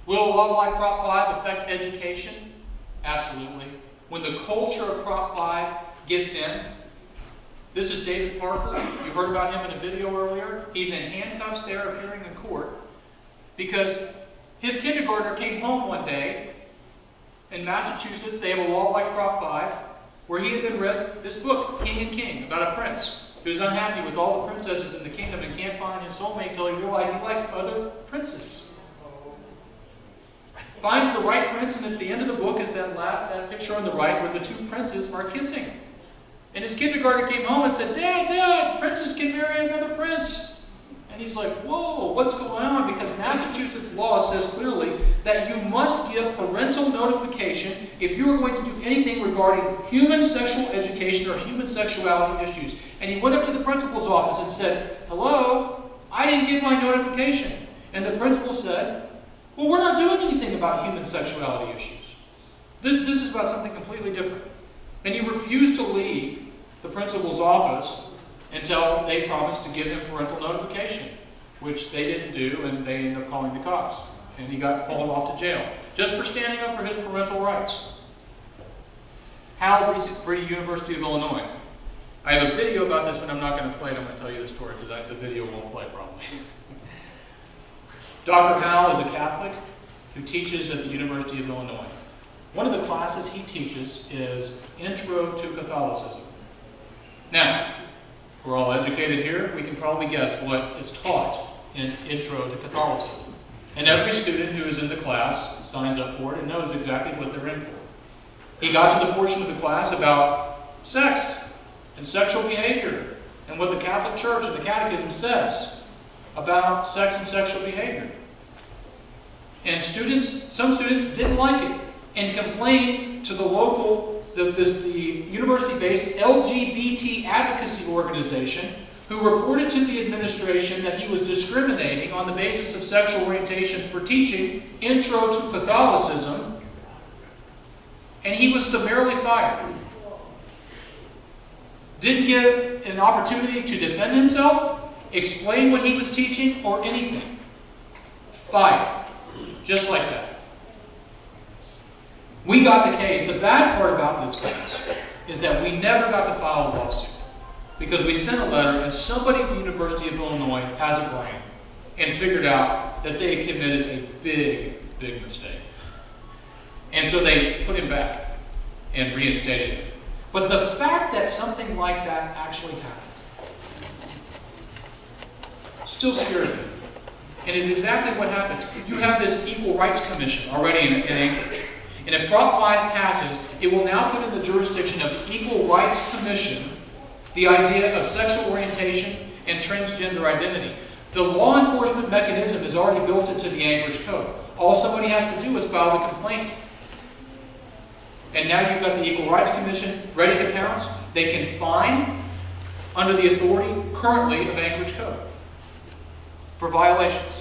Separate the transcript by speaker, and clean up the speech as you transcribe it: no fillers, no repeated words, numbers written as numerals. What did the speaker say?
Speaker 1: Will a law like Prop 5 affect education? Absolutely. When the culture of Prop 5 gets in, this is David Parker. You heard about him in a video earlier. He's in handcuffs there appearing in court because his kindergartner came home one day in Massachusetts. They have a law like Prop 5 where he had been read this book, King and King, about a prince who's unhappy with all the princesses in the kingdom and can't find his soulmate until he realizes he likes other princes. Finds the right prince, and at the end of the book is that picture on the right where the two princes are kissing. And his kindergartner came home and said, Dad, princes can marry another prince. And he's like, whoa, what's going on? Because Massachusetts law says clearly that you must give parental notification if you are going to do anything regarding human sexual education or human sexuality issues. And he went up to the principal's office and said, hello, I didn't get my notification. And the principal said, well, we're not doing anything about human sexuality issues. This is about something completely different. And he refused to leave the principal's office until they promised to give him parental notification, which they didn't do, and they ended up calling the cops. And he got hauled off to jail, just for standing up for his parental rights. Hal Brady, University of Illinois. I have a video about this, but I'm not going to play it. I'm going to tell you the story because the video won't play probably. Dr. Hal is a Catholic who teaches at the University of Illinois. One of the classes he teaches is Intro to Catholicism. Now, we're all educated here. We can probably guess what is taught in Intro to Catholicism. And every student who is in the class signs up for it and knows exactly what they're in for. He got to the portion of the class about sex and sexual behavior and what the Catholic Church and the Catechism says about sex and sexual behavior. And some students didn't like it and complained to the local, the university-based LGBT advocacy organization, who reported to the administration that he was discriminating on the basis of sexual orientation for teaching Intro to Catholicism, and he was summarily fired. Didn't get an opportunity to defend himself, explain what he was teaching, or anything. Fired. Just like that. We got the case. The bad part about this case is that we never got to file a lawsuit because we sent a letter and somebody at the University of Illinois has a brain and figured out that they had committed a big, big mistake. And so they put him back and reinstated him. But the fact that something like that actually happened still scares me. And is exactly what happens. You have this Equal Rights Commission already in Anchorage. And if Prop 5 passes, it will now put in the jurisdiction of the Equal Rights Commission the idea of sexual orientation and transgender identity. The law enforcement mechanism is already built into the Anchorage Code. All somebody has to do is file the complaint. And now you've got the Equal Rights Commission ready to pounce. They can fine under the authority currently of Anchorage Code for violations.